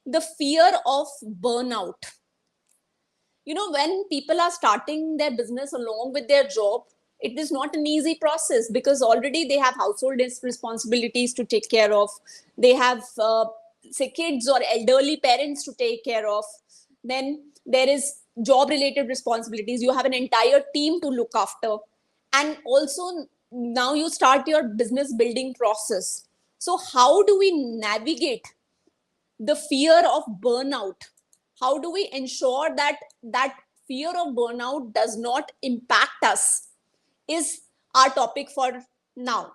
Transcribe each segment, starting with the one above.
the fear of burnout. When people are starting their business along with their job, it is not an easy process because already they have household responsibilities to take care of. They have, say, kids or elderly parents to take care of. Then there is job related responsibilities. You have an entire team to look after. And also, now you start your business building process. So, how do we navigate the fear of burnout? How do we ensure that that fear of burnout does not impact us is our topic for now.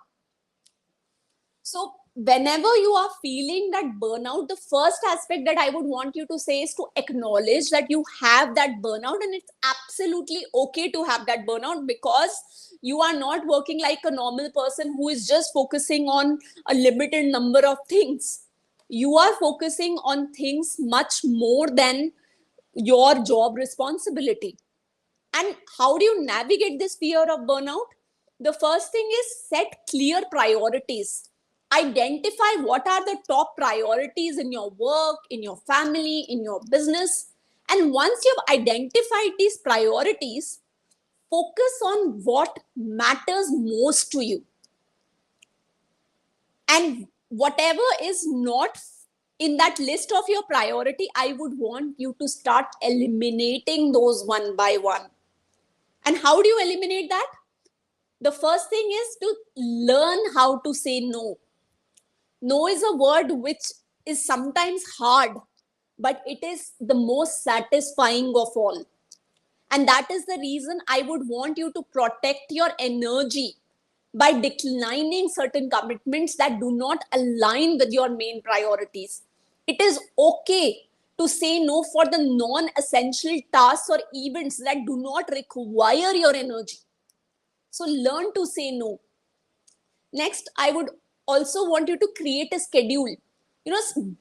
So whenever you are feeling that burnout, the first aspect that I would want you to say is to acknowledge that you have that burnout, and it's absolutely okay to have that burnout because you are not working like a normal person who is just focusing on a limited number of things. You are focusing on things much more than your job responsibility. And how do you navigate this fear of burnout? The first thing is set clear priorities. Identify what are the top priorities in your work, in your family, in your business. And once you've identified these priorities, focus on what matters most to you. And whatever is not in that list of your priority, I would want you to start eliminating those one by one. And how do you eliminate that? The first thing is to learn how to say no. No is a word which is sometimes hard, but it is the most satisfying of all. And that is the reason I would want you to protect your energy by declining certain commitments that do not align with your main priorities. It is okay to say no for the non-essential tasks or events that do not require your energy. So learn to say no. Next, I would also want you to create a schedule.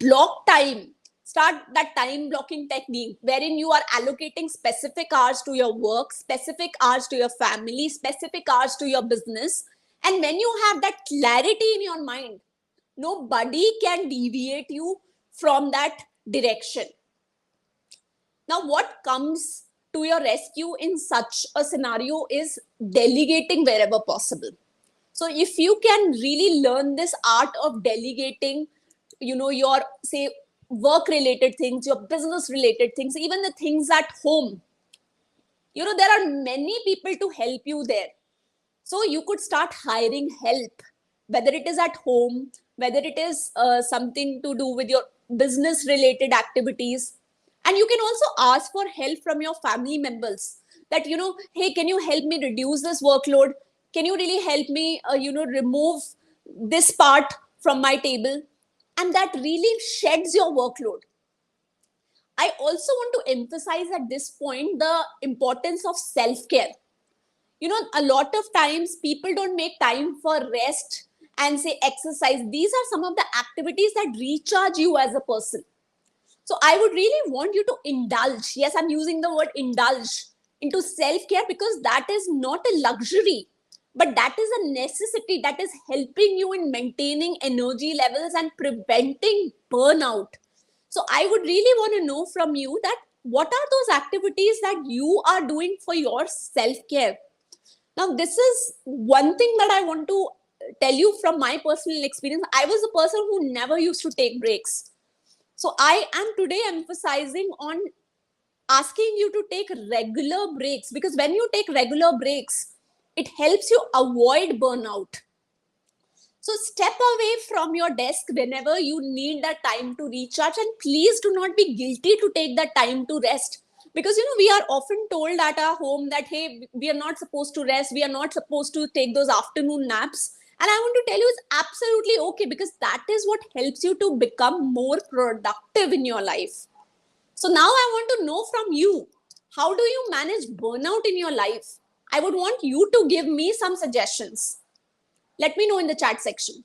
Block time. Start that time blocking technique wherein you are allocating specific hours to your work, specific hours to your family, specific hours to your business. And when you have that clarity in your mind, nobody can deviate you from that direction. Now, what comes to your rescue in such a scenario is delegating wherever possible. So if you can really learn this art of delegating, your, say, work related things, your business related things, even the things at home, there are many people to help you there. So you could start hiring help, whether it is at home, whether it is something to do with your business related activities. And you can also ask for help from your family members that, hey, can you help me reduce this workload? Can you really help me, remove this part from my table? And that really sheds your workload. I also want to emphasize at this point the importance of self-care. A lot of times people don't make time for rest and, say, exercise. These are some of the activities that recharge you as a person. So I would really want you to indulge. Yes, I'm using the word indulge into self-care because that is not a luxury, but that is a necessity that is helping you in maintaining energy levels and preventing burnout. So I would really want to know from you that what are those activities that you are doing for your self-care? Now, this is one thing that I want to tell you from my personal experience. I was a person who never used to take breaks. So I am today emphasizing on asking you to take regular breaks, because when you take regular breaks, it helps you avoid burnout. So step away from your desk whenever you need that time to recharge, and please do not be guilty to take that time to rest. Because we are often told at our home that, hey, we are not supposed to rest, we are not supposed to take those afternoon naps. And I want to tell you it's absolutely okay, because that is what helps you to become more productive in your life. So now I want to know from you, how do you manage burnout in your life? I would want you to give me some suggestions. Let me know in the chat section.